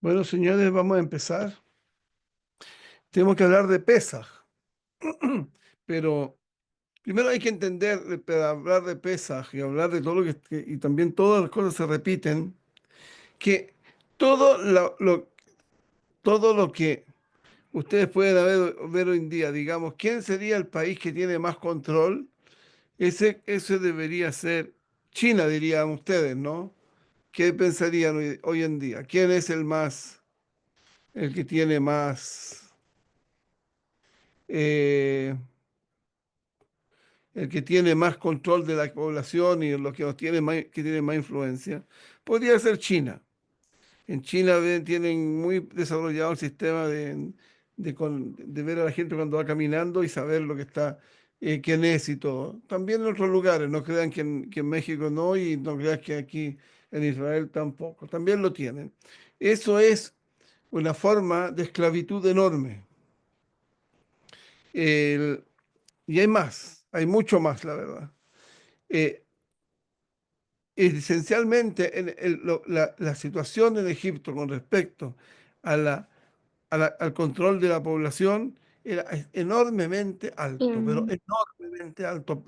Bueno, señores, vamos a empezar. Tenemos que hablar de Pesaj, pero primero hay que entender, para hablar de Pesaj y hablar de todo y también todas las cosas se repiten, que todo todo lo que ustedes pueden ver hoy en día, digamos, ¿quién sería el país que tiene más control? Ese debería ser China, dirían ustedes, ¿no? ¿Qué pensarían hoy en día? ¿Quién es el que tiene eh, el que tiene más control de la población y los que que tiene más influencia? Podría ser China. En China tienen muy desarrollado el sistema de ver a la gente cuando va caminando y saber lo que está, quién es y todo. También en otros lugares, no crean que en México no y no crean que aquí en Israel tampoco. También lo tienen. Eso es una forma de esclavitud enorme. El- y hay más, hay mucho más, la verdad. Eh, Esencialmente, la situación en Egipto con respecto a al control de la población era enormemente alto, pero Em, enormemente alto.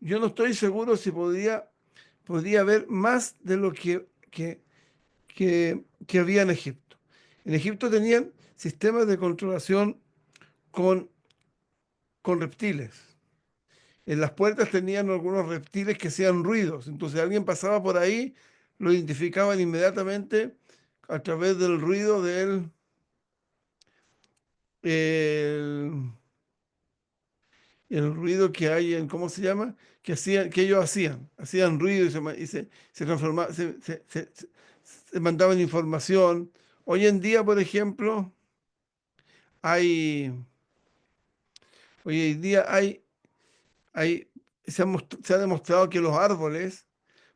Yo no estoy seguro si podría haber más de lo que había en Egipto. En Egipto tenían sistemas de controlación con, con reptiles. En las puertas tenían algunos reptiles que hacían ruidos. Entonces alguien pasaba por ahí, lo identificaban inmediatamente a través del ruido el, el ruido que hay en, ¿cómo se llama? Que ellos hacían ruido se transformaba, se mandaban información. Hoy en día, por ejemplo, hay, hoy en día hay, se ha demostrado que los árboles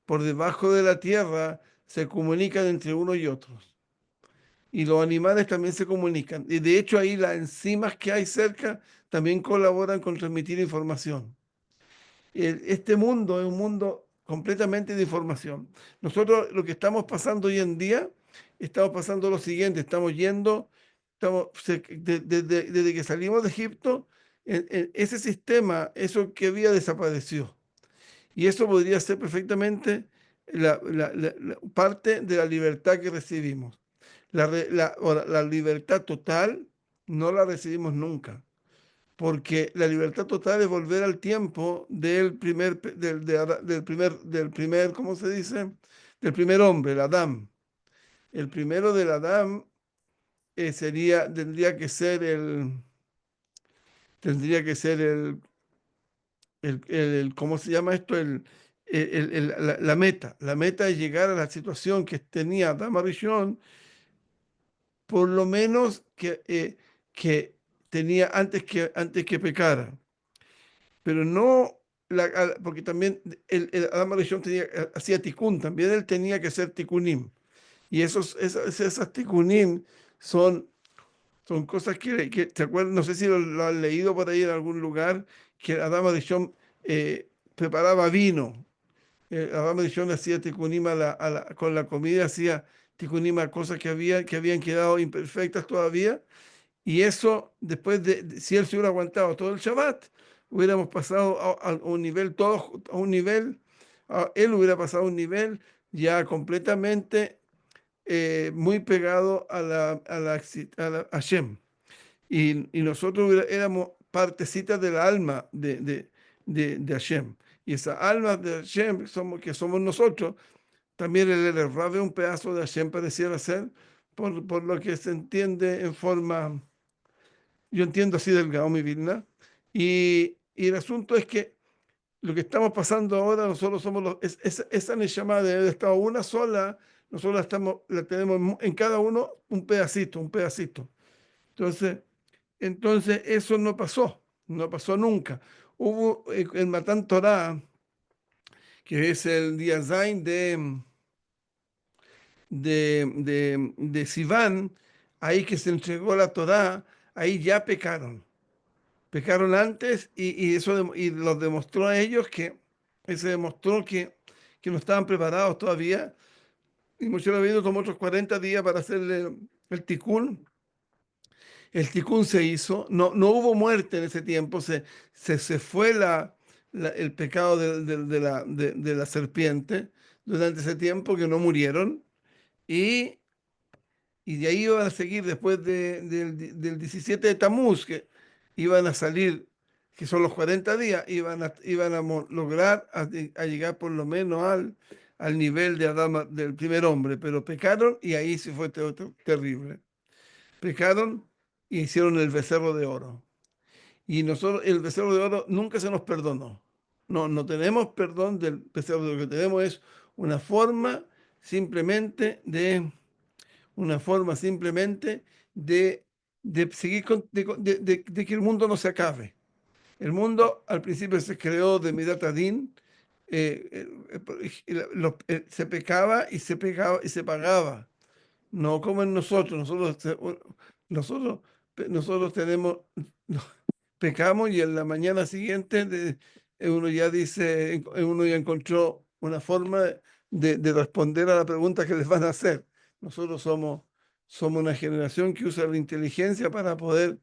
por debajo de la tierra se comunican entre unos y otros. Y los animales también se comunican. Y de hecho ahí las enzimas que hay cerca también colaboran con transmitir información. Este mundo es un mundo completamente de información. Nosotros lo que estamos pasando hoy en día, estamos pasando lo siguiente, desde que salimos de Egipto, ese sistema, eso que había desapareció. Y eso podría ser perfectamente parte de la libertad que recibimos. La libertad total no la recibimos nunca, porque la libertad total es volver al tiempo del primer, ¿cómo se dice? Del primer hombre, el Adán. El primero del Adán tendría que ser ¿cómo se llama esto? La meta es llegar a la situación que tenía Adán Rishon, por lo menos que tenía antes que pecara. Pero no, porque también el Adán Rishon hacía tikkun, también él tenía que hacer tikkunim. Y esas tikkunim son son cosas ¿te acuerdas? No sé si lo han leído por ahí en algún lugar, que Adán Rishon preparaba vino. Adán Rishon hacía tikunima con la comida, hacía tikunima a cosas que habían quedado imperfectas todavía. Y eso, si él se hubiera aguantado todo el Shabbat, hubiéramos pasado a un nivel, a un nivel, él hubiera pasado a un nivel ya completamente muy pegado a Hashem. Y nosotros éramos partecitas del alma de Hashem. Y esa alma de Hashem que somos nosotros, también el Rab es un pedazo de Hashem, pareciera ser, por lo que se entiende en forma, yo entiendo así del Gaón Vilna. Y el asunto es que lo que estamos pasando ahora, nosotros somos esa Neshama de haber estado una sola, nosotros la tenemos en cada uno un pedacito, un pedacito. Entonces, eso no pasó nunca. Hubo el Matán Torah, que es el día Zain de Sivan, ahí que se entregó la Torah, ahí ya pecaron. Pecaron antes y los demostró a ellos se demostró que no estaban preparados todavía Y Moshe Rabbeinu tomó otros 40 días para hacer el tikkun. El tikkun se hizo, no hubo muerte en ese tiempo, se fue el pecado de la serpiente durante ese tiempo que no murieron. Y Y de ahí iban a seguir después del 17 de Tamuz, que iban a salir, que son los 40 días, iban a lograr a llegar por lo menos al nivel de Adama, del primer hombre, pero pecaron y ahí sí fue terrible. Pecaron y hicieron el becerro de oro. Y nosotros, el becerro de oro nunca se nos perdonó. No tenemos perdón del becerro de oro. Lo que tenemos es una forma simplemente de una forma simplemente de, de seguir de que el mundo no se acabe. El mundo al principio se creó de Midat Adin, se pecaba y se pegaba y se pagaba. No como en nosotros, nosotros, nosotros tenemos, pecamos y en la mañana siguiente uno ya dice, uno ya encontró una forma de responder a la pregunta que les van a hacer. Nosotros somos una generación que usa la inteligencia para poder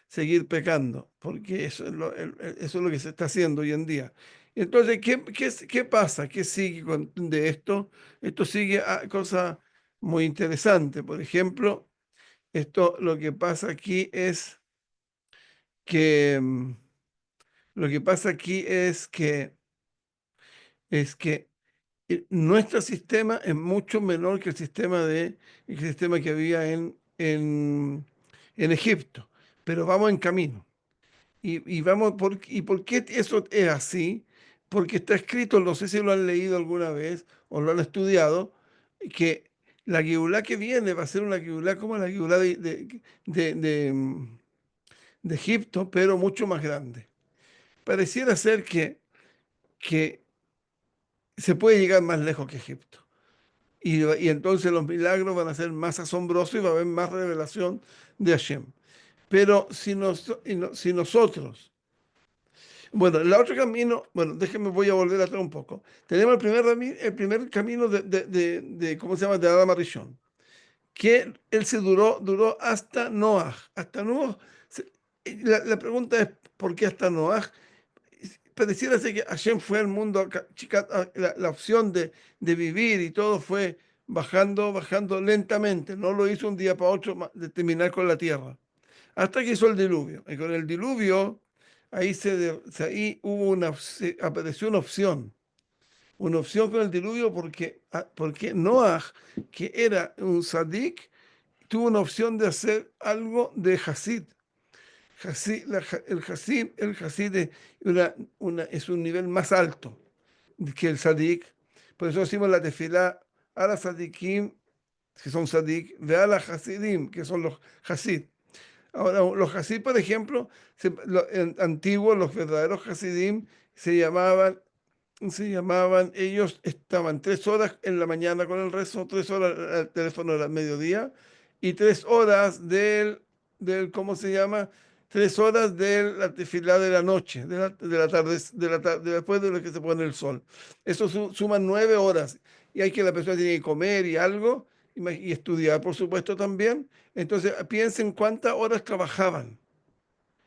seguir pecando, porque eso es lo que se está haciendo hoy en día. Entonces, ¿qué pasa? ¿Qué sigue de esto? Esto sigue a cosas muy interesantes. Por ejemplo, lo que pasa aquí que lo que pasa aquí es que nuestro sistema es mucho menor que el sistema que había en Egipto, pero vamos en camino. ¿Y por qué eso es así? Porque está escrito, no sé si lo han leído alguna vez o lo han estudiado, que la Geulá que viene va a ser una Geulá como la Geulá de, de, mm, de Egipto, pero mucho más grande. Pareciera ser que se puede llegar más lejos que Egipto. Y entonces los milagros van a ser más asombrosos y va a haber más revelación de Hashem. Pero si nosotros, bueno, el otro camino, bueno, déjenme, voy a volver atrás un poco. Tenemos el primer camino ¿cómo se llama? De Adán Rishon, que él duró hasta Noah. Hasta Noah, la pregunta es, ¿por qué hasta Noah? Pareciera ser que Hashem fue al mundo, la opción de vivir y todo fue bajando, bajando lentamente. No lo hizo un día para otro de terminar con la tierra. Hasta que hizo el diluvio. Y con el diluvio, ahí apareció una opción con el diluvio porque Noah, que era un sadik, tuvo una opción de hacer algo de Hasid. El Hasid es un nivel más alto que el Sadik. Por eso decimos la tefilá a la Sadikim, que son Sadik, de a la Hasidim, que son los Hasid. Ahora, los Hasid, por ejemplo, antiguos, los verdaderos Hasidim, ellos estaban 3 horas en la mañana con el rezo, 3 horas al teléfono del mediodía y 3 horas ¿cómo se llama? 3 horas de la tefilá de la noche, de la tarde, después de lo que se pone el sol. Eso suman 9 horas y hay que la persona tiene que comer y algo y estudiar, por supuesto, también. Entonces, piensen cuántas horas trabajaban.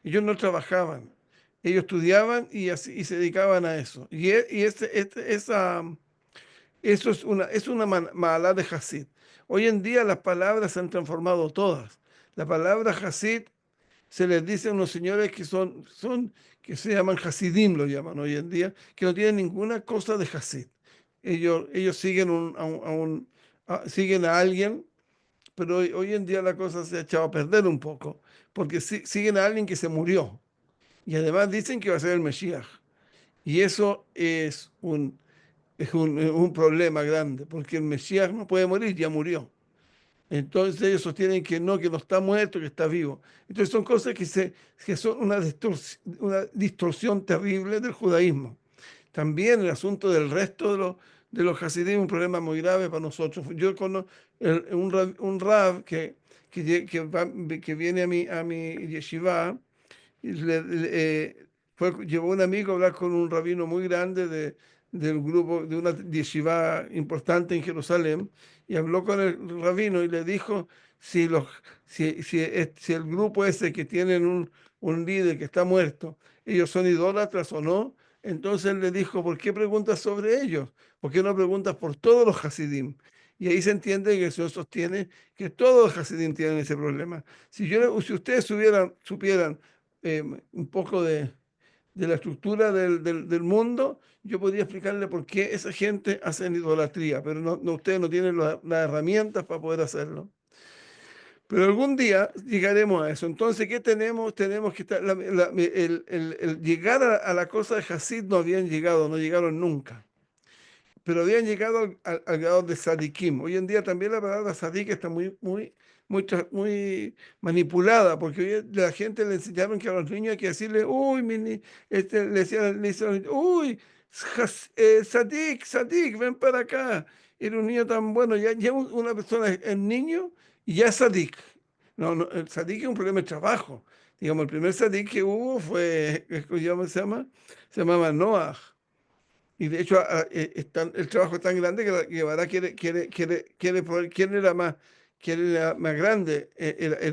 Ellos no trabajaban. Ellos estudiaban y se dedicaban a eso. Eso es una mala de Hasid. Hoy en día las palabras se han transformado todas. La palabra Hasid se les dice a unos señores que se llaman Hasidim, lo llaman hoy en día, que no tienen ninguna cosa de Hasid. Ellos siguen a alguien, pero hoy en día la cosa se ha echado a perder un poco, porque siguen a alguien que se murió. Y además dicen que va a ser el Mesías. Y eso es un problema grande, porque el Mesías no puede morir, ya murió. Entonces ellos sostienen que no está muerto, que está vivo. Entonces son cosas que son una distorsión terrible del judaísmo. También el asunto del resto de los hasidim es un problema muy grave para nosotros. Yo conozco un rab que viene a mi yeshiva, y llevó un amigo a hablar con un rabino muy grande del grupo, de una yeshiva importante en Jerusalén, y habló con el rabino y le dijo si, los, si el grupo ese que tienen un líder que está muerto, ellos son idólatras o no. Entonces él le dijo, ¿por qué preguntas sobre ellos? ¿Por qué no preguntas por todos los Hasidim? Y ahí se entiende que el Señor sostiene que todos los Hasidim tienen ese problema. Si ustedes supieran un poco de la estructura del mundo, yo podría explicarle por qué esa gente hace idolatría, pero ustedes no tienen las herramientas para poder hacerlo. Pero algún día llegaremos a eso. Entonces, ¿qué tenemos? Tenemos que estar, el llegar a la cosa de Hasid no habían llegado, no llegaron nunca, pero habían llegado al grado de sadikim. Hoy en día también la palabra sadik está muy manipulada, porque hoy la gente le enseñaron que a los niños hay que decirle, uy, le decían a los niños, uy, sadik, sadik, ven para acá. Era un niño tan bueno, ya una persona es niño y ya es sadik. No, no, el sadik es un problema de trabajo. Digamos, el primer sadik que hubo fue, ¿cómo se llama? Se llamaba Noah. Y de hecho, el trabajo es tan grande que Guevara quiere probar quién era más grande,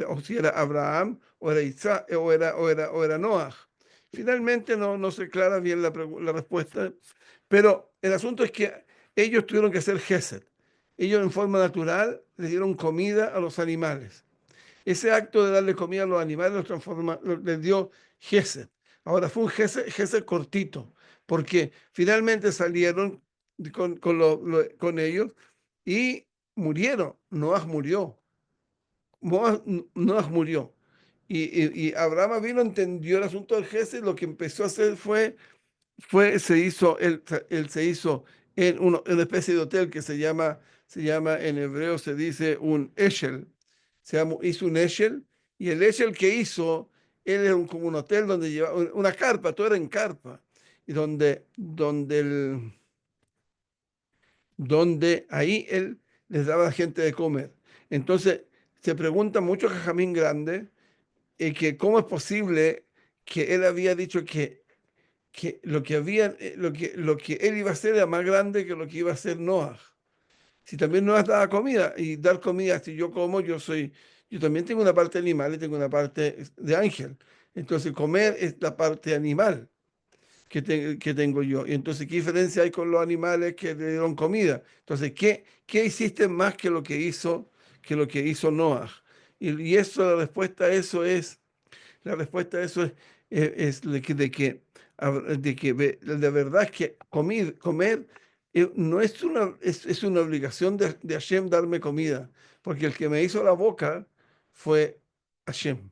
o si era Abraham, o era Isaac, o era Noah. Finalmente no se aclara bien la respuesta, pero el asunto es que ellos tuvieron que hacer Gesed. Ellos en forma natural le dieron comida a los animales. Ese acto de darle comida a los animales les dio Gesed. Ahora fue un Gesed cortito, porque finalmente salieron con ellos y murieron. Noah murió. Y Abraham vino, entendió el asunto del Gesed, lo que empezó a hacer él se hizo en una especie de hotel que se llama en hebreo, se dice un Eshel. Hizo un Eshel, y el Eshel que hizo, él era como un hotel donde llevaba una carpa, todo era en carpa, y donde ahí él les daba a la gente de comer. Entonces, se pregunta mucho a Jajamín Grande que cómo es posible que él había dicho que lo que él iba a hacer era más grande que lo que iba a hacer Noah. Si también Noah daba comida, y dar comida, si yo como, yo también tengo una parte animal y tengo una parte de ángel. Entonces, comer es la parte animal que tengo yo. Y entonces, ¿qué diferencia hay con los animales que le dieron comida? Entonces, ¿qué hiciste más que lo que hizo Noah? Y eso, la respuesta a eso es de verdad es que comer no es una obligación de Hashem darme comida, porque el que me hizo la boca fue Hashem.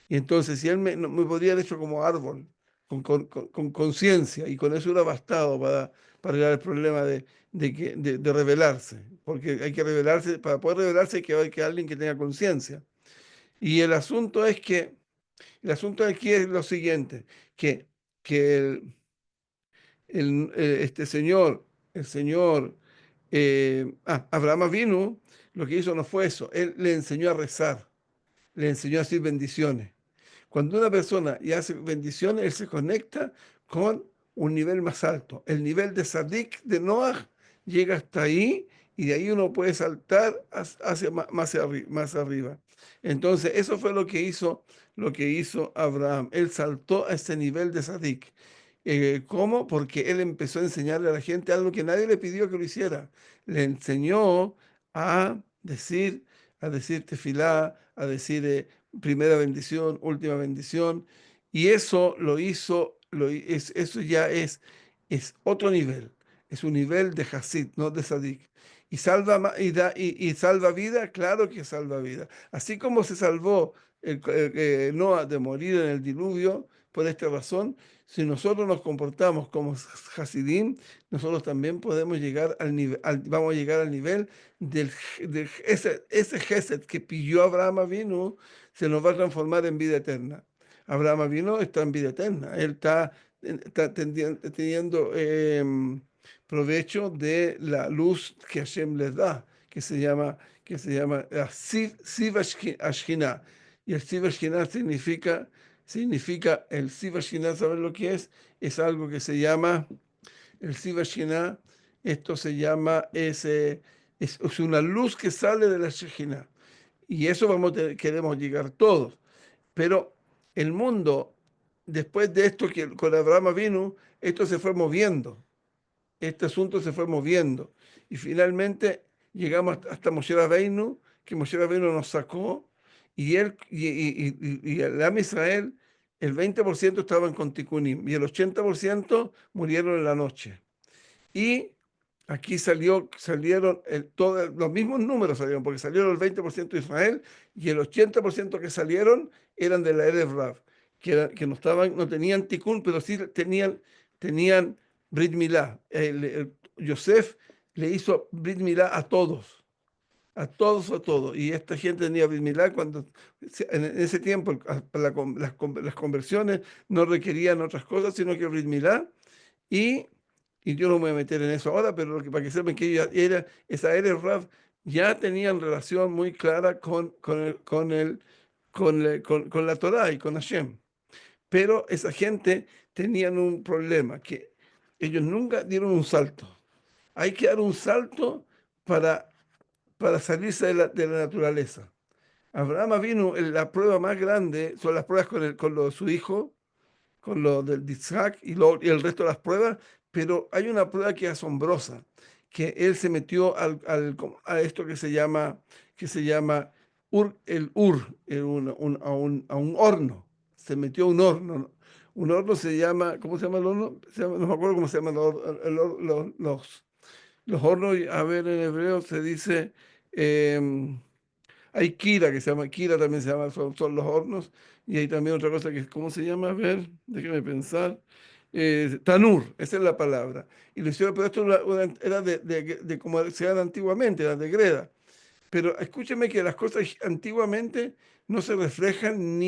Y entonces, si él no, me podría haber hecho como árbol, con conciencia, y con eso hubiera bastado para arreglar el problema de rebelarse, porque hay que rebelarse, para poder rebelarse hay que alguien que tenga conciencia. Y el asunto aquí es lo siguiente, que, que este señor, el señor Abraham vino, lo que hizo no fue eso, él le enseñó a rezar, le enseñó a decir bendiciones. Cuando una persona y hace bendiciones, él se conecta con un nivel más alto. El nivel de Sadik de Noah llega hasta ahí, y de ahí uno puede saltar hacia más arriba. Entonces, eso fue lo que hizo Abraham. Él saltó a ese nivel de Sadik. ¿Cómo? Porque él empezó a enseñarle a la gente algo que nadie le pidió que lo hiciera. Le enseñó a decir, a decir tefilá, a decir primera bendición, última bendición, y eso lo hizo, eso ya es otro nivel, es un nivel de Hasid, no de Sadik. Y salva vida, claro que salva vida. Así como se salvó Noah de morir en el diluvio por esta razón, si nosotros nos comportamos como Hasidim, nosotros también podemos llegar al nivel, vamos a llegar al nivel ese Gesed que pilló Abraham vino, se nos va a transformar en vida eterna. Abraham vino está en vida eterna. Él está teniendo provecho de la luz que Hashem les da, que se llama Siv Ashkinah. Y el Siv Ashkinah significa el Siv Ashkinah, ¿saben lo que es? Es algo que se llama el Siva Shiná, esto se llama, es una luz que sale de la Shejina. Y eso queremos llegar todos. Pero el mundo, después de esto que con Abraham vino, esto se fue moviendo. Este asunto se fue moviendo. Y finalmente llegamos hasta Moshe Rabbeinu, que Moshe Rabbeinu nos sacó, y él y el Am Israel, el 20% estaban con Tikkunim y el 80% murieron en la noche. Y aquí salieron todos los mismos números salieron, porque salieron el 20% de Israel y el 80% que salieron eran de la Erev Rav, que no estaban, no tenían tikkun, pero sí tenían Brit Milá. Yosef le hizo Brit Milá a todos. A todos, a todos. Y esta gente tenía Brit Milá cuando, en ese tiempo, las conversiones no requerían otras cosas, sino que Brit Milá. Y yo no me voy a meter en eso ahora, pero para que sepan que esa Erev Rav ya tenían relación muy clara con la Torá y con Hashem. Pero esa gente tenían un problema, que ellos nunca dieron un salto. Hay que dar un salto para, para salirse de la naturaleza. Abraham vino, la prueba más grande son las pruebas con lo de su hijo, con lo del Yitzhak y el resto de las pruebas, pero hay una prueba que es asombrosa, que él se metió a esto que se llama el Ur, a un horno, se metió a un horno, ¿no? Un horno se llama, ¿cómo se llama el horno? No me acuerdo cómo se llaman los hornos, a ver, en hebreo se dice... em, hay Kira, que se llama, Kira también se llama, son los hornos, y hay también otra cosa que, ¿cómo se llama? A ver, déjeme pensar. Tanur, esa es la palabra. Y lo hicieron, pero esto era de como se era antiguamente, era de greda. Pero escúcheme que las cosas antiguamente no se reflejan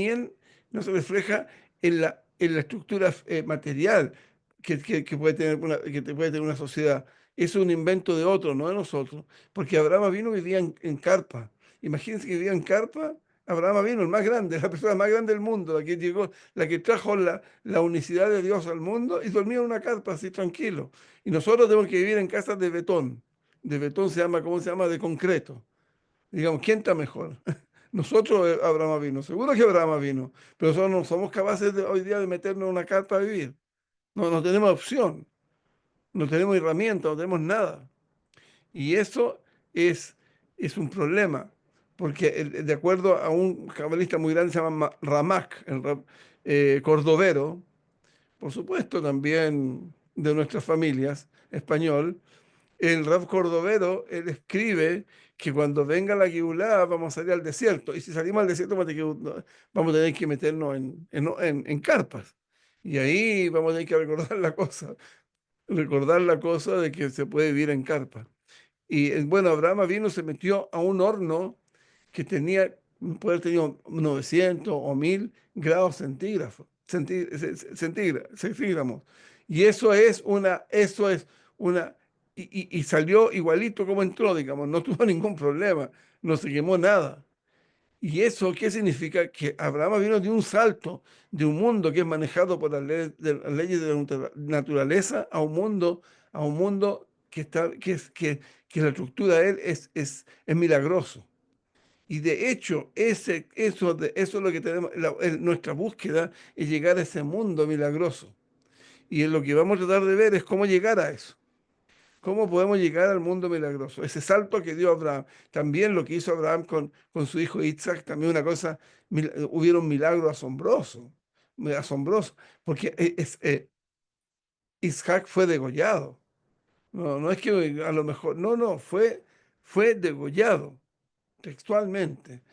no se refleja en la estructura material que puede tener puede tener una sociedad. Es un invento de otro, no de nosotros. Porque Abraham vino y vivía en carpa. Imagínense que vivía en carpa. Abraham vino, el más grande, la persona más grande del mundo, la que llegó, la que trajo la unicidad de Dios al mundo y dormía en una carpa así tranquilo. Y nosotros tenemos que vivir en casas de betón. De betón se llama, ¿cómo se llama? De concreto. Digamos, ¿quién está mejor? Nosotros, Abraham vino, seguro que Abraham vino, pero nosotros no somos capaces hoy día de meternos en una carpa a vivir. No, no tenemos opción, no tenemos herramientas, no tenemos nada. Y eso es, es un problema, porque de acuerdo a un cabalista muy grande, se llama Ramak, cordovero, por supuesto también de nuestras familias, español. El Rav Cordovero, él escribe que cuando venga la Geulá vamos a salir al desierto. Y si salimos al desierto vamos a tener que meternos en carpas. Y ahí vamos a tener que recordar la cosa de que se puede vivir en carpas. Y bueno, Abraham vino, se metió a un horno que puede haber tenido 900 o 1000 grados centígrados. Y eso es una, y salió igualito como entró, digamos, no tuvo ningún problema, no se quemó nada. ¿Y eso qué significa? Que Abraham vino de un salto de un mundo que es manejado por las leyes de la naturaleza a un mundo que la estructura de él es milagroso. Y de hecho, eso es lo que tenemos, nuestra búsqueda es llegar a ese mundo milagroso. Y lo que vamos a tratar de ver es cómo llegar a eso. ¿Cómo podemos llegar al mundo milagroso? Ese salto que dio Abraham, también lo que hizo Abraham con su hijo Isaac, también una cosa, hubieron milagros asombrosos, muy asombrosos, porque Isaac fue degollado. No, no es que a lo mejor, no, fue degollado textualmente.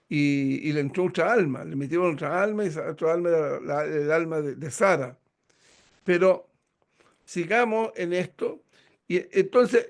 Y le entró otra alma, le metieron otra alma y esa otra alma era el alma de Sara. Pero sigamos en esto. Y entonces,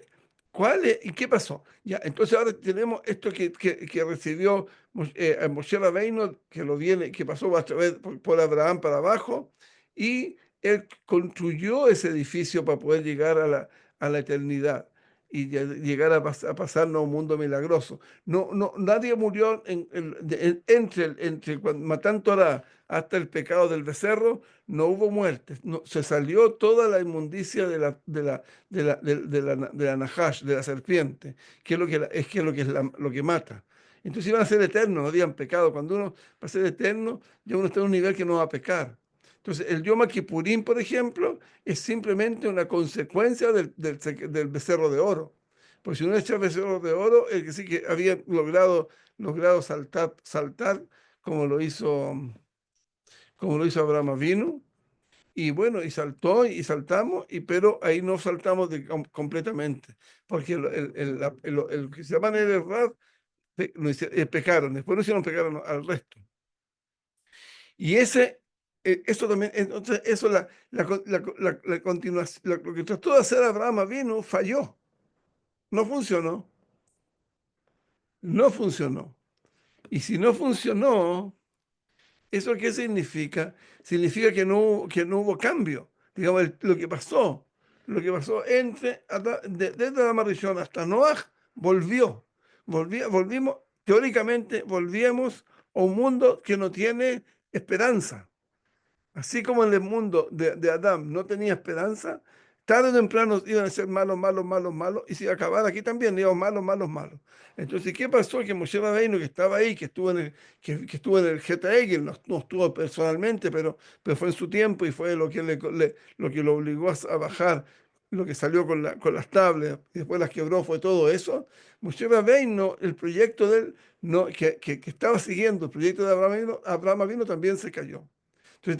¿y qué pasó? Ya, entonces ahora tenemos esto que recibió Moshe Rabbeinu, que pasó a través por Abraham para abajo, y él construyó ese edificio para poder llegar a la eternidad. llegar a pasarnos a un mundo milagroso. No, no, nadie murió entre Matán Torah hasta el pecado del becerro, no hubo muertes. No, se salió toda la inmundicia de la Nahash, de la serpiente, que es lo que, es lo que, lo que mata. Entonces iban a ser eternos, no habían pecado. Cuando uno va a ser eterno, ya uno está en un nivel que no va a pecar. Entonces, el Yom Kippurín, por ejemplo, es simplemente una consecuencia del becerro de oro. Porque si uno echa el becerro de oro, el que sí que había logrado saltar como lo hizo Abraham Avinu, y bueno, y saltó y saltamos, pero ahí no saltamos completamente, porque el que se llama el error pecaron, después no hicieron pecar al resto. Y eso también, entonces, eso la continuación, lo que trató de hacer Abraham vino, falló, no funcionó, no funcionó. Y si no funcionó, ¿eso qué significa? Significa que no hubo cambio. Digamos, lo que pasó desde la maldición hasta Noah, volvimos, teóricamente, volvíamos a un mundo que no tiene esperanza. Así como en el mundo de Adán no tenía esperanza, tarde o temprano iban a ser malos, malos, malos, malos, y se iba a acabar aquí también, íbamos malos, malos, malos. Entonces, ¿qué pasó? Que Moshe Rabbeinu, que estaba ahí, que estuvo en el Geta Egel, no estuvo personalmente, pero fue en su tiempo y fue lo que lo obligó a bajar, lo que salió con las tablas, y después las quebró, fue todo eso. Moshe Rabbeinu, el proyecto de él, no, que estaba siguiendo, el proyecto de Abraham vino también se cayó. Entonces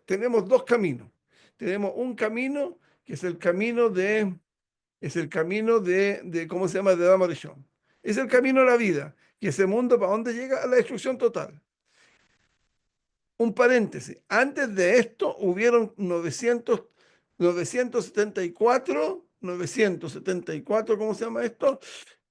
tenemos dos caminos. Tenemos un camino que es el camino de ¿cómo se llama? De Adán Rishon. Es el camino de la vida. Y ese mundo, ¿para dónde llega? A la destrucción total. Un paréntesis. Antes de esto hubieron 974, ¿cómo se llama esto?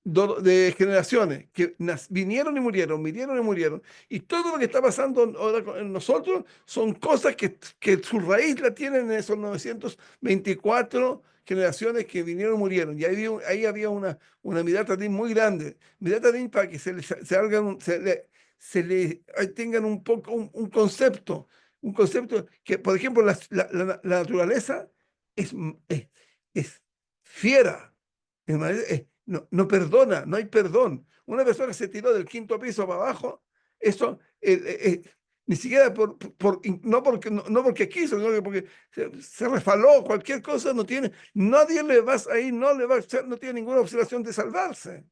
De generaciones que vinieron y murieron. Y todo lo que está pasando ahora en nosotros son cosas que su raíz la tienen en esos 924 generaciones que vinieron y murieron. Y ahí había una Midat Hadin muy grande. Midat Hadin para que tengan un poco un concepto que, por ejemplo, la naturaleza es fiera. No perdona, no hay perdón. Una persona se tiró del quinto piso para abajo, eso ni siquiera no porque quiso, sino que porque se resbaló, cualquier cosa, nadie le va ahí, no tiene ninguna observación de salvarse.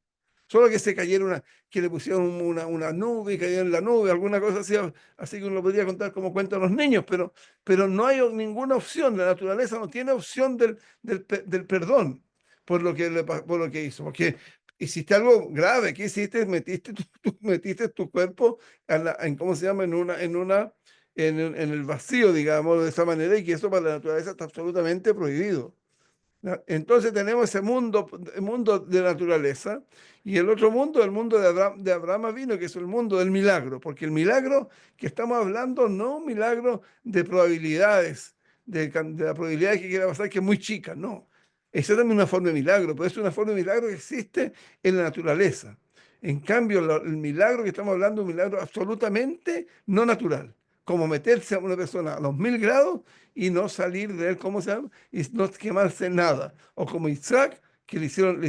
Solo que se cayeron, que le pusieron una nube y cayó en la nube, alguna cosa así que uno lo podría contar como cuentan los niños, pero no hay ninguna opción. La naturaleza no tiene opción del perdón por lo que hizo. Porque hiciste algo grave. ¿Qué hiciste? Metiste tu cuerpo ¿cómo se llama? En el vacío, digamos, de esa manera, y que eso para la naturaleza está absolutamente prohibido. ¿Ya? Entonces tenemos ese mundo, el mundo de naturaleza, y el otro mundo, el mundo de Abraham vino, que es el mundo del milagro, porque el milagro que estamos hablando no es un milagro de probabilidades, de la probabilidad de que quiera pasar, que es muy chica, no. Esa es también una forma de milagro, pero es una forma de milagro que existe en la naturaleza. En cambio, el milagro que estamos hablando es un milagro absolutamente no natural, como meterse a una persona a los 1000 grados y no salir de él, ¿cómo se llama? Y no quemarse nada. O como Isaac, que le hicieron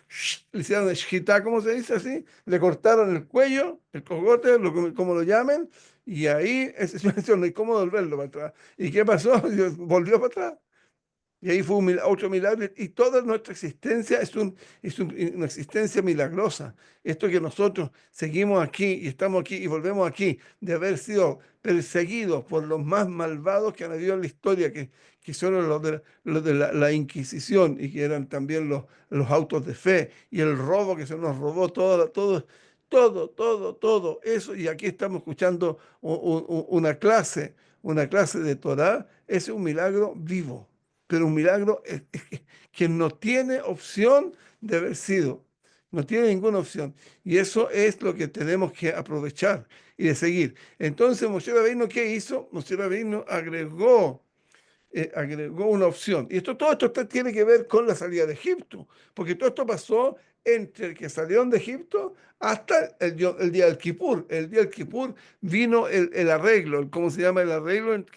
shkita, ¿cómo se dice así? Le cortaron el cuello, el cogote, como lo llamen, y ahí no hay cómo devolverlo para atrás. ¿Y qué pasó? Volvió para atrás. Y ahí fue otro milagro, y toda nuestra existencia es una existencia milagrosa. Esto que nosotros seguimos aquí y estamos aquí y volvemos aquí, de haber sido perseguidos por los más malvados que han habido en la historia, que son los de la Inquisición, y que eran también los autos de fe, y el robo que se nos robó, todo eso. Y aquí estamos escuchando una clase de Torah. Es un milagro vivo, pero un milagro que no tiene opción de haber sido. No tiene ninguna opción. Y eso es lo que tenemos que aprovechar y de seguir. Entonces, Moshe Rabbeinu, ¿qué hizo? Moshe Rabbeinu agregó agregó una opción. Y todo esto tiene que ver con la salida de Egipto, porque todo esto pasó entre el que salieron de Egipto hasta el día del Kipur. El día del Kipur vino el arreglo, ¿cómo se llama el arreglo? Entre,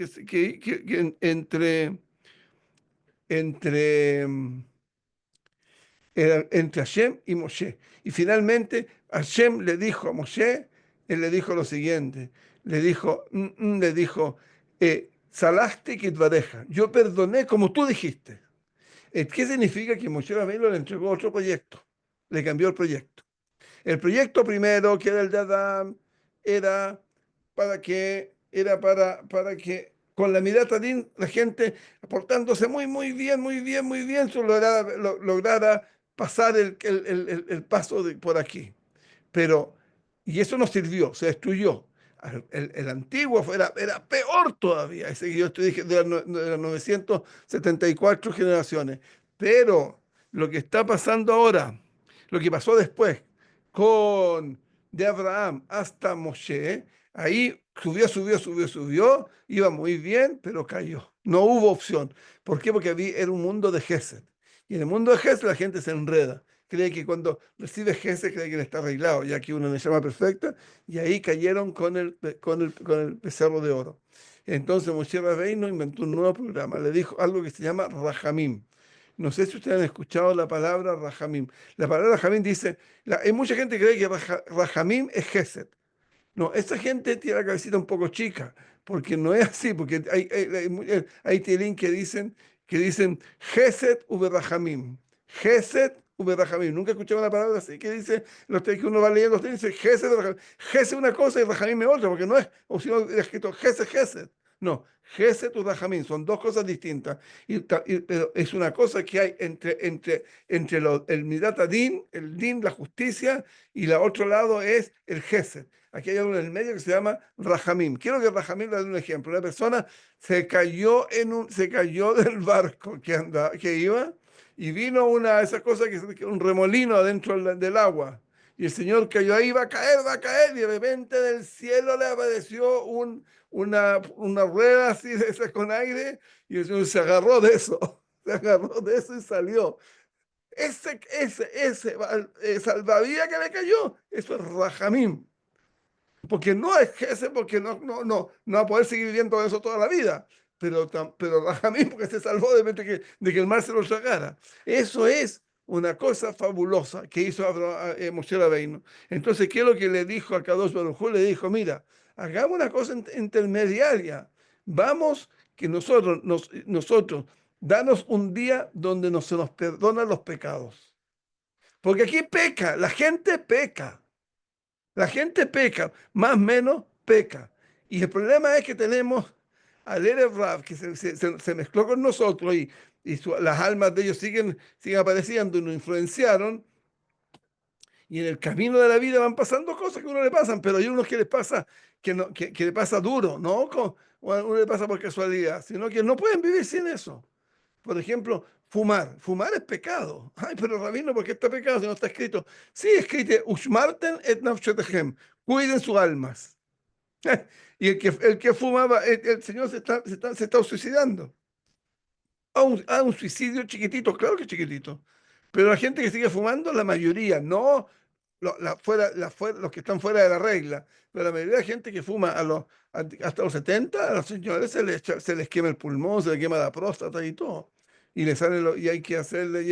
entre Hashem y Moshe. Y finalmente Hashem le dijo a Moshe, él le dijo lo siguiente, le dijo, Salaste kitvareja, yo perdoné como tú dijiste. ¿Qué significa? Que Moshe Rabbeinu le entregó otro proyecto, le cambió el proyecto. El proyecto primero, que era el de Adán, era para que con la mirada Adin la gente, portándose muy bien, muy bien, lograra pasar el paso por aquí. Pero, y eso no sirvió, se destruyó. El antiguo era peor todavía, ese que yo te dije de las 974 generaciones. Pero lo que está pasando ahora, lo que pasó después, con de Abraham hasta Moshe, ahí subió, iba muy bien, pero cayó. No hubo opción. ¿Por qué? Porque era un mundo de Gesed. Y en el mundo de Gesed la gente se enreda. Cree que cuando recibe Gesed, cree que le está arreglado, ya que uno le llama perfecta, y ahí cayeron con el becerro de oro. Entonces Moshe Rabbeinu inventó un nuevo programa, le dijo algo que se llama Rajamim. No sé si ustedes han escuchado la palabra Rajamim. La palabra Rajamim dice, hay mucha gente que cree que Rajamim es Gesed. No, esa gente tiene la cabecita un poco chica, porque no es así, porque hay tilín que dicen Gesed uberrajamim. Gesed uberrajamim. Nunca he escuchado una palabra así que dice, que uno va leyendo, dice Gesed uberrajamim. Gesed una cosa y rajamim es otra, porque no es, o si no, es escrito Gesed, Gesed. No, Gesed uberrajamim, son dos cosas distintas. Pero es una cosa que hay entre el Midat Adin, el Din, la justicia, y el otro lado es el Gesed. Aquí hay algo en el medio que se llama Rajamim. Quiero que Rajamim le dé un ejemplo. Una persona se cayó del barco que iba y vino esas cosas un remolino adentro del agua. Y el señor cayó ahí, va a caer, y de repente del cielo le apareció una rueda así de esa con aire, y el señor se agarró de eso, se agarró de eso y salió. Ese salvavidas que le cayó, eso es Rajamim. Porque no es ese, porque no va a poder seguir viviendo eso toda la vida. Pero Rajamín, porque se salvó de que el mar se lo tragara. Eso es una cosa fabulosa que hizo Moshe Rabbeinu. Entonces, ¿qué es lo que le dijo a Kadosh Baruj Hu? Le dijo, mira, hagamos una cosa intermediaria. Vamos, que nosotros, danos un día donde se nos perdonan los pecados. Porque aquí peca, la gente peca. La gente peca, más o menos peca. Y el problema es que tenemos al Erev Rav, que se mezcló con nosotros y las almas de ellos siguen apareciendo y nos influenciaron. Y en el camino de la vida van pasando cosas que a uno le pasan, pero hay unos que les pasa que le pasa duro, ¿no? O a uno le pasa por casualidad, sino que no pueden vivir sin eso. Por ejemplo, fumar. Fumar es pecado. Ay, pero Rabino, ¿por qué está pecado si no está escrito? Sí, escrito, Ushmarten et nafshetechem. Cuiden sus almas. Y el que fumaba, el Señor se está suicidando. A un suicidio chiquitito, claro que chiquitito. Pero la gente que sigue fumando, la mayoría, no los que están fuera de la regla, pero la mayoría de gente que fuma hasta los 70, a los señores se les quema el pulmón, se les quema la próstata y todo. Y y hay que hacerle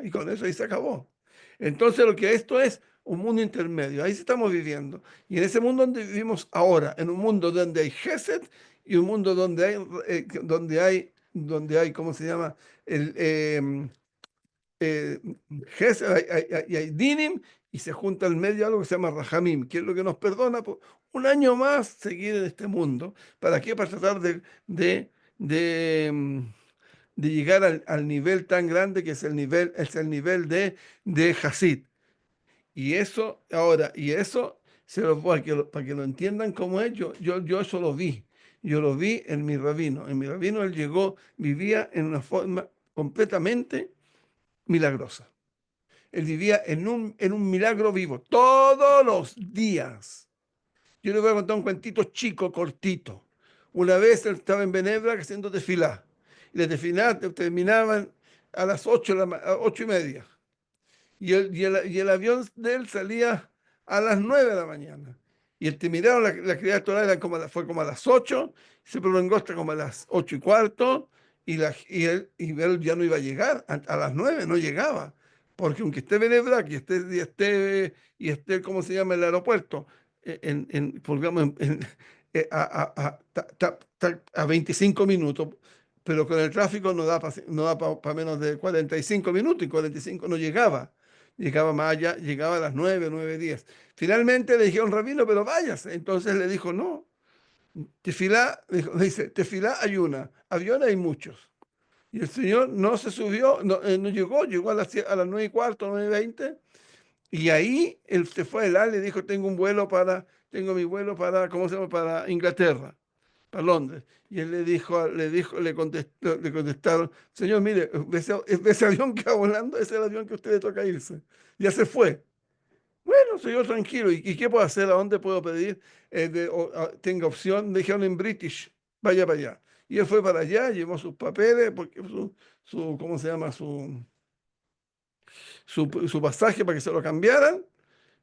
y con eso ahí se acabó. Entonces lo que esto es un mundo intermedio, ahí sí estamos viviendo. Y en ese mundo donde vivimos ahora, en un mundo donde hay Gesed y un mundo donde hay, ¿cómo se llama? Eh, hay Dinim, y se junta al medio algo que se llama Rajamim, que es lo que nos perdona por un año más seguir en este mundo. ¿Para qué? Para tratar de, mm, de llegar al nivel tan grande que es el nivel de Hasid. Y eso para que lo entiendan como es, yo eso lo vi. Yo lo vi en mi rabino. En mi rabino él vivía en una forma completamente milagrosa. Él vivía en un milagro vivo, todos los días. Yo le voy a contar un cuentito chico, cortito. Una vez él estaba en Benebra haciendo tefilá. Y las tefilá terminaban a las 8, a 8:30. Y el avión de él salía a las 9 de la mañana. Y el terminaron la actividad toral fue como a las 8, se prolongó hasta como a las 8:15, y él ya no iba a llegar, a las 9 no llegaba, porque aunque esté Benebrak y esté, ¿cómo se llama? El aeropuerto, digamos, a 25 minutos, pero con el tráfico no da para menos de 45 minutos, y 45 no llegaba. Llegaba más allá, llegaba a las 9, 9:10. Finalmente le dijeron, rabino, pero váyase. Entonces le dijo, no, tefilá, dice, tefilá hay una, avión hay muchos. Y el señor no se subió, no llegó a las 9:15, 9:20. Y ahí él se fue a le dijo, tengo mi vuelo para, ¿cómo se llama? Para Inglaterra, para Londres. Y él le contestaron, señor, mire, ese avión que va volando es el avión que a usted le toca irse. Ya se fue. Bueno, señor, tranquilo. ¿Y qué puedo hacer? ¿A dónde puedo pedir? Tenga opción. Me dijeron en British, vaya para allá. Y él fue para allá, llevó sus papeles, porque ¿cómo se llama? Su pasaje para que se lo cambiaran.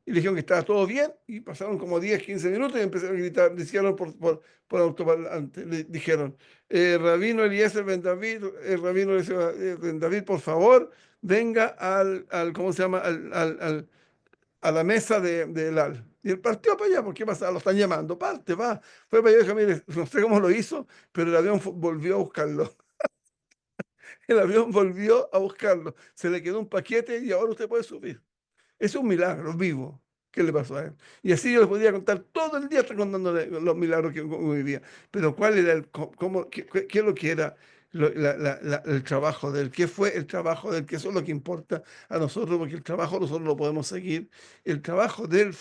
Y le dijeron que estaba todo bien. Y pasaron como 10, 15 minutos y empezaron a gritar. Dijeron por autoparlante. Le dijeron, Rabino Eliezer Ben David, Rabino Eliezer Ben David, por favor, venga ¿cómo se llama? A la mesa de Elal. Y él partió para allá, porque ¿qué pasa? Lo están llamando, parte, va. Fue para allá y dijo, mire, no sé cómo lo hizo, pero el avión volvió a buscarlo. El avión volvió a buscarlo. Se le quedó un paquete y ahora usted puede subir. Es un milagro vivo que le pasó a él. Y así yo les podía contar todo el día, hasta contándole los milagros que vivía. Pero ¿cuál era qué es lo que era el trabajo de él? ¿Qué fue el trabajo de él? ¿Qué es lo que importa a nosotros? Porque el trabajo nosotros lo podemos seguir. El trabajo de él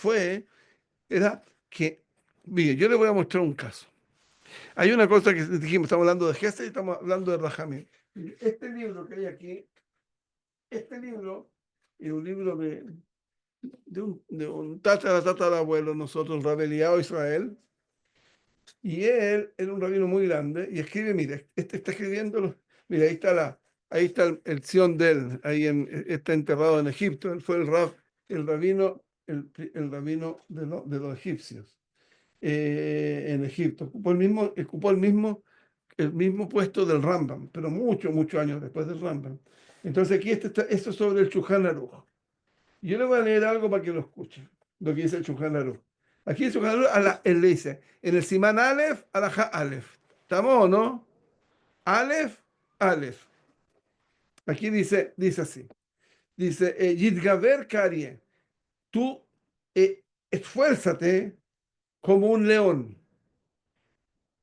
era que, mire, yo le voy a mostrar un caso. Hay una cosa que dijimos, estamos hablando de Gesed y estamos hablando de Rajamín. Este libro que hay aquí, este libro es un libro de un tatarabuelo, nosotros, Rabeliao Israel, y él era un rabino muy grande, y escribe, mire, este está escribiendo, mire, ahí está el Sion de él, está enterrado en Egipto. Él fue el rabino, el rabino de los egipcios, en Egipto. Ocupó el mismo puesto del Rambam, pero muchos, muchos años después del Rambam. Entonces aquí esto es sobre el Shulchan Aruch. Yo le voy a leer algo para que lo escuchen, lo que dice el Shulchan Aruch. Aquí el Shulchan Aruch, él le dice, en el Simán Aleph, Alajá Aleph. ¿Estamos o no? Aleph, Aleph. Aquí dice así. Dice, Yitgaber Karie, tú esfuérzate como un león.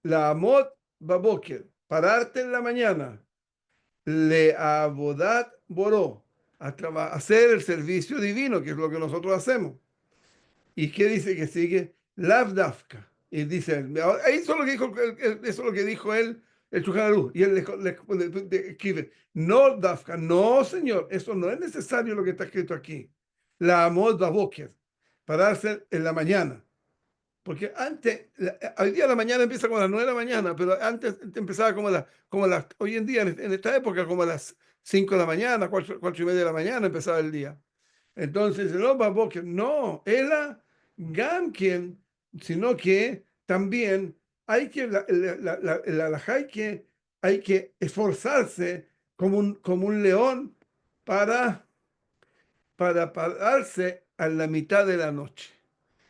La Amot Baboker, pararte en la mañana. Le Abodat Boró, hacer el servicio divino, que es lo que nosotros hacemos. ¿Y qué dice que sigue? Lavdafka. Y dice, ahí eso es lo que dijo, eso es lo que dijo él, el Shulchan Aruch. Y él le escribe, no Dafka, no señor, eso no es necesario lo que está escrito aquí. La Amod Baboker, pararse en la mañana. Porque antes, hoy día la mañana empieza como a las 9 de la mañana, pero antes empezaba hoy en día, en esta época, como a las 5 de la mañana, 4:30 de la mañana empezaba el día. Entonces, no, Baboker, no, era Gamken, sino que también hay que esforzarse como un león para pararse a la mitad de la noche.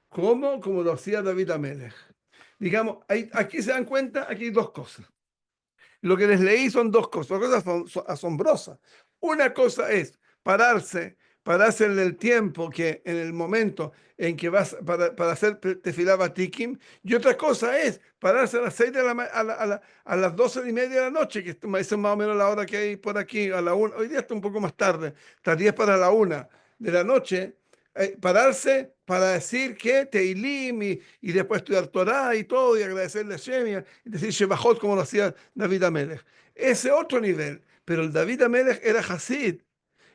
¿Cómo? Como lo hacía David Amelech. Digamos, aquí se dan cuenta, aquí hay dos cosas. Lo que les leí son dos cosas asombrosas. Una cosa es pararse en el tiempo, en el momento en que vas para hacer tefilá batikim, y otra cosa es pararse a las 6 de a las 12:30 de la noche, que es más o menos la hora que hay por aquí, a la 1. Hoy día está un poco más tarde, está 10 para la 1 de la noche. Pararse para decir que Teilim y después estudiar Torah y todo, y agradecerle a Hashem y decir Shebachot como lo hacía David Amelech. Ese otro nivel, pero el David Amelech era Hasid.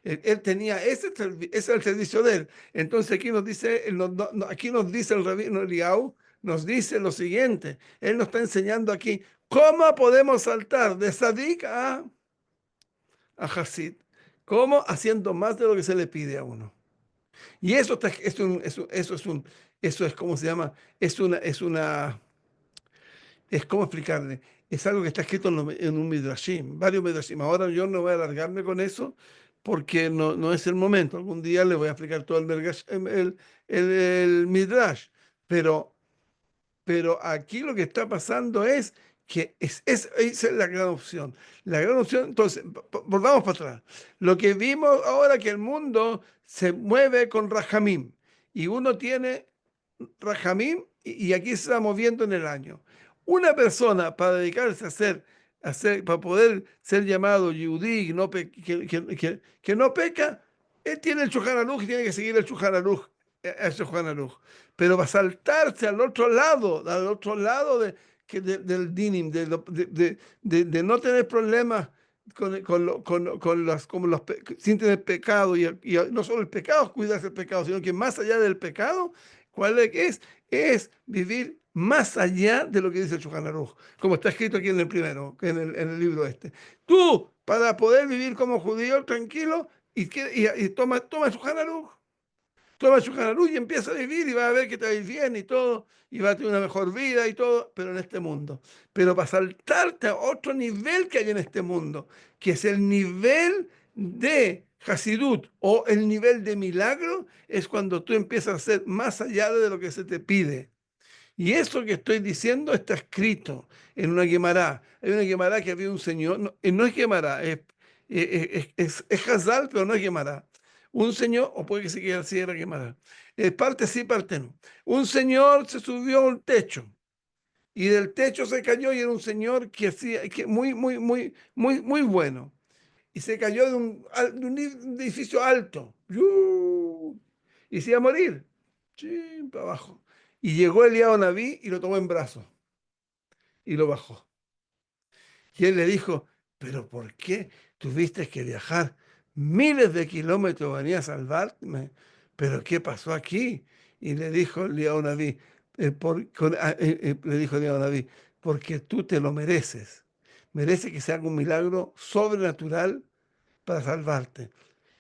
Él tenía ese era el servicio de él. Entonces aquí nos dice, aquí nos dice el rabino Eliyahu, nos dice lo siguiente. Él nos está enseñando aquí cómo podemos saltar de Sadik a Hasid. ¿Cómo? Haciendo más de lo que se le pide a uno. Y eso, eso es, ¿cómo se llama? Es cómo explicarle. Es algo que está escrito en un midrashim, varios midrashim. Ahora yo no voy a alargarme con eso porque no es el momento. Algún día le voy a explicar todo el midrash. Pero aquí lo que está pasando es que esa es la gran opción. La gran opción, entonces, volvamos para atrás. Lo que vimos ahora que el mundo se mueve con Rajamim y uno tiene Rajamim y aquí se está moviendo en el año. Una persona para dedicarse para poder ser llamado Yudí, que no peca, él tiene el Shulchan Aruch y tiene que seguir el Shulchan Aruch, el Shulchan Aruch. Pero va a saltarse al otro lado del dinim, de no tener problemas sin tener pecado, y no solo el pecado es cuidarse del pecado, sino que más allá del pecado, ¿cuál es? Es vivir más allá de lo que dice el Shulchan Aruch, como está escrito aquí en el primero, en el libro este. Tú, para poder vivir como judío tranquilo, y toma el Shulchan Aruch. Toma su luz y empieza a vivir y va a ver que te va a ir bien y todo, y va a tener una mejor vida y todo, pero en este mundo. Pero para saltarte a otro nivel que hay en este mundo, que es el nivel de Hasidut o el nivel de milagro, es cuando tú empiezas a hacer más allá de lo que se te pide. Y eso que estoy diciendo está escrito en una Guemará. Hay una Guemará que había un señor, no es Guemará, es Hazal, pero no es Guemará. Un señor, o puede que sí que así era Guemará. Parte sí, parte no. Un señor se subió a un techo y del techo se cayó y era un señor que hacía, que muy bueno. Y se cayó de un edificio alto. ¡Yu! Y se iba a morir. Sí, para abajo. Y llegó Eliao Naví y lo tomó en brazos y lo bajó. Y él le dijo, pero ¿por qué tuviste que viajar miles de kilómetros venía a salvarme? ¿Pero qué pasó aquí? Y le dijo Eliao Naví, le dijo Eliao Naví, porque tú te lo mereces. Merece que se haga un milagro sobrenatural para salvarte.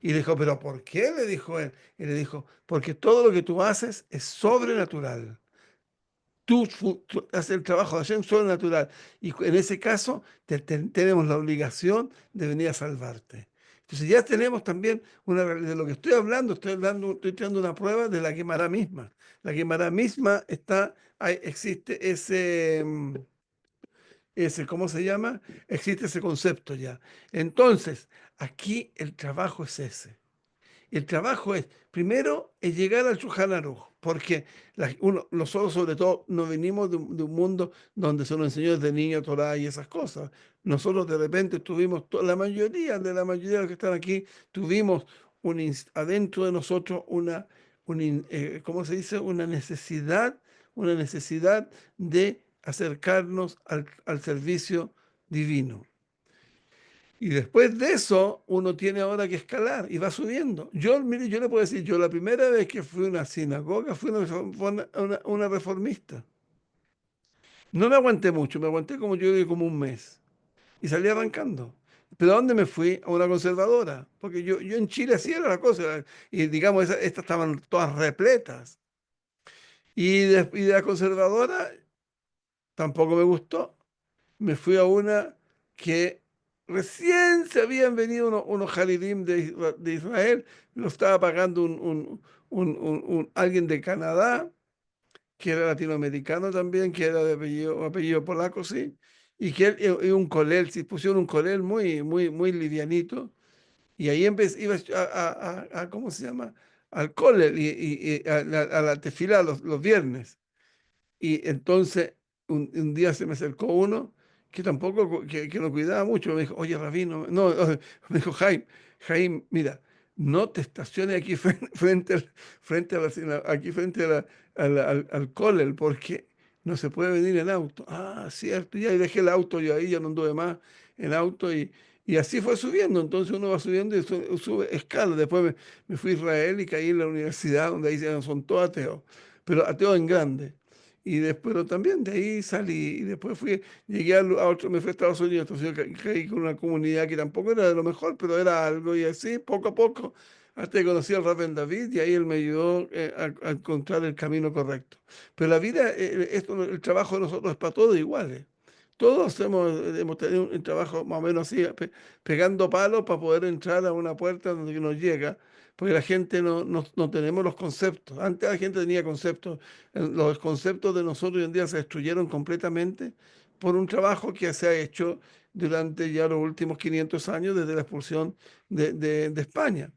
Y le dijo, ¿pero por qué? Le dijo él. Y le dijo, porque todo lo que tú haces es sobrenatural. Tú haces el trabajo de Hashem sobrenatural. Y en ese caso tenemos la obligación de venir a salvarte. Entonces ya tenemos también de lo que estoy tirando una prueba de la Guemará misma. La Guemará misma existe ¿cómo se llama? Existe ese concepto ya. Entonces, aquí el trabajo es ese. El trabajo es, primero, es llegar al Shulchan Aruch, porque nosotros sobre todo no venimos de un mundo donde se nos enseñó desde niño Torah y esas cosas. Nosotros de repente tuvimos, la mayoría de los que están aquí, tuvimos adentro de nosotros ¿cómo se dice? Una necesidad de acercarnos al servicio divino. Y después de eso, uno tiene ahora que escalar y va subiendo. Mire, yo le puedo decir, yo la primera vez que fui a una sinagoga fui una reformista. No me aguanté mucho, me aguanté como yo digo, como un mes. Y salí arrancando. ¿Pero a dónde me fui? A una conservadora. Porque yo en Chile así era la cosa. Y digamos, estas estaban todas repletas. Y de la conservadora tampoco me gustó. Me fui a una que recién se habían venido unos Haridim de Israel, lo estaba pagando alguien de Canadá, que era latinoamericano también, que era de apellido polaco, sí, y un colel, sí, pusieron un colel muy livianito, y ahí iba ¿cómo se llama? Al colel y a la tefila los viernes. Y entonces un día se me acercó uno que tampoco, que lo cuidaba mucho. Me dijo, oye, Rabino, no, me dijo, Jaime, mira, no te estaciones aquí aquí frente al cólel, porque no se puede venir en auto. Ah, cierto, ya y dejé el auto yo ahí, ya no anduve más en auto y así fue subiendo. Entonces uno va subiendo y sube escala. Después me fui a Israel y caí en la universidad donde ahí son todos ateos, pero ateos en grande. Y después pero también de ahí salí y después llegué a otro, me fui a Estados Unidos, entonces yo caí con una comunidad que tampoco era de lo mejor, pero era algo y así, poco a poco, hasta que conocí al Raven David y ahí él me ayudó a encontrar el camino correcto. Pero la vida, el trabajo de nosotros es para todos iguales. Todos hemos tenido un trabajo más o menos así, pegando palos para poder entrar a una puerta donde nos llega, porque la gente no tenemos los conceptos. Antes la gente tenía conceptos, los conceptos de nosotros hoy en día se destruyeron completamente por un trabajo que se ha hecho durante ya los últimos 500 años desde la expulsión de España.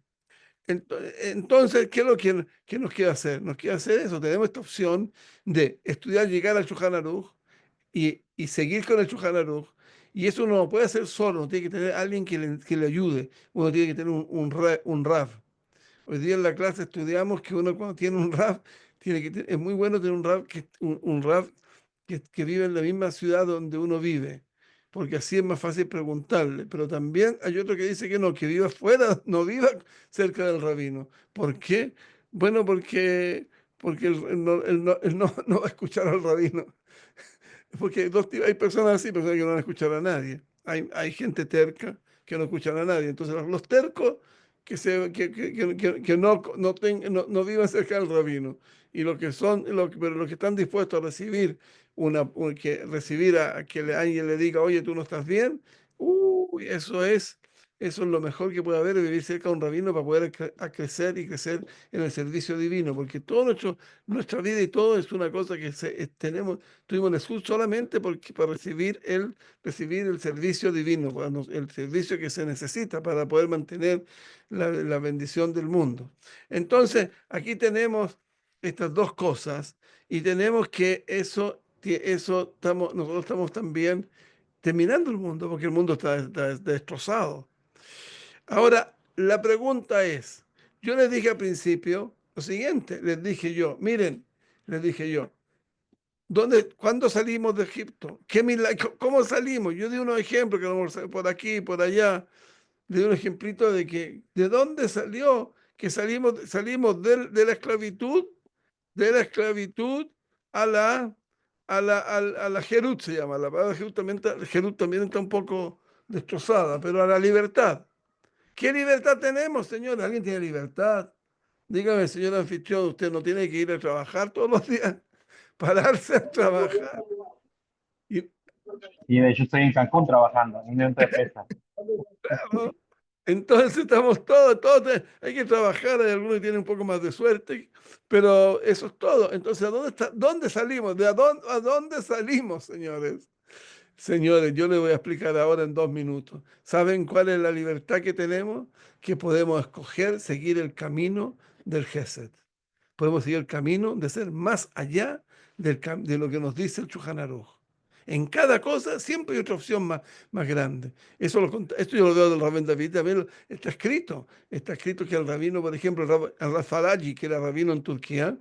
Entonces, ¿qué es lo que nos queda hacer? Nos queda hacer eso. Tenemos esta opción de estudiar, llegar al Shulchan Aruch y seguir con el Shulchan Aruch. Y eso uno no lo puede hacer solo, uno tiene que tener alguien que le ayude. Uno tiene que tener un Rav. Hoy día en la clase estudiamos que uno cuando tiene un rap, es muy bueno tener un rap que vive en la misma ciudad donde uno vive, porque así es más fácil preguntarle. Pero también hay otro que dice que no, que viva fuera, no viva cerca del rabino. ¿Por qué? Bueno, porque él no va a escuchar al rabino. Porque hay personas así, personas que no van a escuchar a nadie. Hay gente terca que no escuchan a nadie. Entonces, los tercos que no vivan cerca del rabino. Y pero los que están dispuestos a recibir a que alguien le diga, oye, tú no estás bien, eso es lo mejor que puede haber, vivir cerca de un rabino para poder crecer y crecer en el servicio divino, porque nuestra vida y todo es una cosa que tuvimos en Jesús solamente para recibir el servicio divino, el servicio que se necesita para poder mantener la bendición del mundo. Entonces, aquí tenemos estas dos cosas y tenemos que nosotros estamos también terminando el mundo porque el mundo está destrozado. Ahora, la pregunta es, yo les dije al principio lo siguiente, miren, les dije yo, ¿cuándo salimos de Egipto? ¿Cómo salimos? Yo di unos ejemplos, que a lo mejor por aquí, por allá, le di un ejemplito ¿de dónde salió? Que salimos de la esclavitud a la Jerut se llama. La palabra Jerut también está un poco destrozada, pero a la libertad. ¿Qué libertad tenemos, señor? ¿Alguien tiene libertad? Dígame, señor anfitrión, usted no tiene que ir a trabajar todos los días, pararse a trabajar. Y, Y de hecho estoy en Cancún trabajando en una empresa. claro, entonces estamos todos, hay que trabajar, hay algunos que tienen un poco más de suerte, pero eso es todo. Entonces, ¿dónde salimos? ¿A dónde salimos, señores? Señores, yo les voy a explicar ahora en 2 minutos. ¿Saben cuál es la libertad que tenemos? Que podemos escoger seguir el camino del Gesed. Podemos seguir el camino de ser más allá de lo que nos dice el Shulchan Aruch. En cada cosa siempre hay otra opción más grande. Esto yo lo veo del Rabén David, también está escrito. Está escrito que el rabino, por ejemplo, el Rafalaji, que era rabino en Turquía,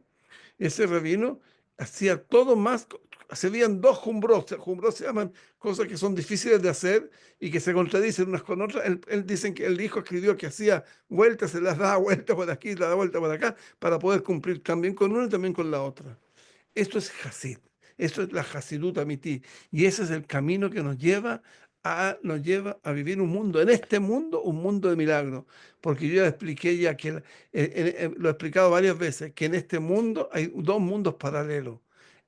ese rabino hacía todo más, se veían dos jumbros se llaman cosas que son difíciles de hacer y que se contradicen unas con otras. Él dicen que el hijo escribió que hacía vueltas, se las daba vueltas por aquí, la da vuelta por acá, para poder cumplir también con una y también con la otra. Esto es Hasid, esto es la Hasidut Amití, y ese es el camino que nos lleva a vivir en este mundo, un mundo de milagros, porque yo ya expliqué lo he explicado varias veces, que en este mundo hay dos mundos paralelos,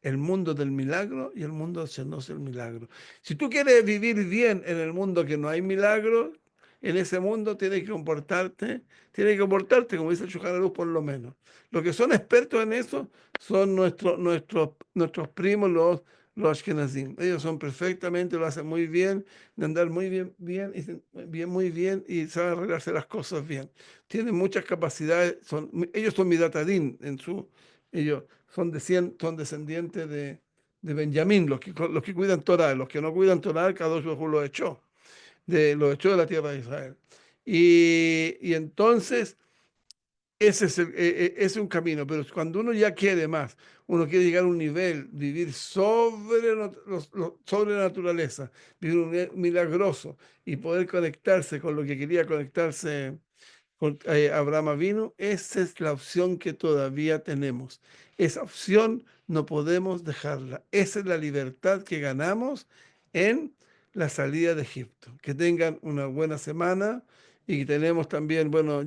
el mundo del milagro y el mundo de no ser milagro. Si tú quieres vivir bien en el mundo que no hay milagros, en ese mundo tienes que comportarte como dice el Shulchan Aruch por lo menos. Los que son expertos en eso son nuestros primos, los Ashkenazim. Ellos son perfectamente, lo hacen muy bien, de andar muy muy bien y saben arreglarse las cosas bien. Tienen muchas capacidades, ellos son Midatadin ellos son descendientes de Benjamín, los que cuidan Torah, los que no cuidan Torah, cada uno los echó de la tierra de Israel. Y entonces ese es un camino, pero cuando uno ya quiere más, uno quiere llegar a un nivel, vivir sobre la naturaleza, vivir milagroso y poder conectarse con lo que quería conectarse con Abraham vino, esa es la opción que todavía tenemos. Esa opción no podemos dejarla. Esa es la libertad que ganamos en la salida de Egipto. Que tengan una buena semana y tenemos también, bueno,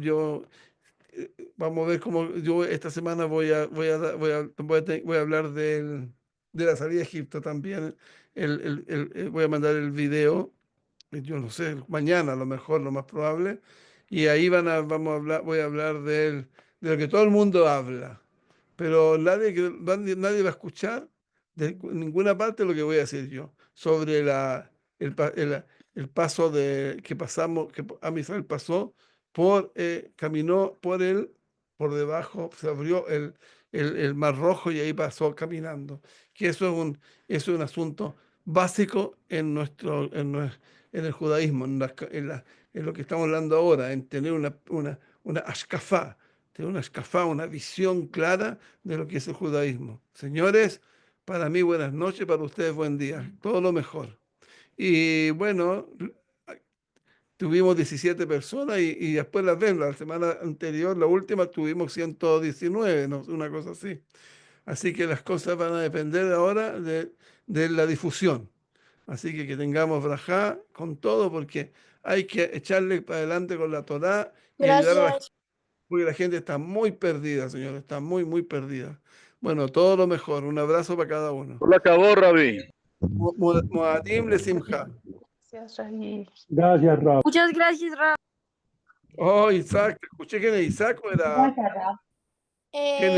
vamos a ver cómo yo esta semana voy a hablar de la salida de Egipto también. Voy a mandar el video, yo no sé, mañana a lo mejor, lo más probable. Y ahí vamos a hablar, voy a hablar de lo que todo el mundo habla. Pero nadie va a escuchar de ninguna parte lo que voy a decir yo sobre el, pa- el- el paso que pasamos, que Am Israel pasó caminó por debajo, se abrió el Mar Rojo y ahí pasó caminando. Que eso es un asunto básico en el judaísmo, en lo que estamos hablando ahora, en tener una ashkafá, una visión clara de lo que es el judaísmo. Señores, para mí buenas noches, para ustedes buen día, todo lo mejor. Y bueno, tuvimos 17 personas y después las ven, la semana anterior, la última, tuvimos 119, ¿no? Una cosa así. Así que las cosas van a depender ahora de la difusión. Así que tengamos brajá con todo porque hay que echarle para adelante con la Torá y ayudar a la gente, Gracias. porque la gente está muy perdida, señor, está muy, muy perdida. Bueno, todo lo mejor. Un abrazo para cada uno. Lo acabó, Rabí. Moadim le simcha. Gracias, Rahim. Gracias, Rob. Muchas gracias, Ra. Oh, Isaac, escuché que era Isaac o era... ¿Quién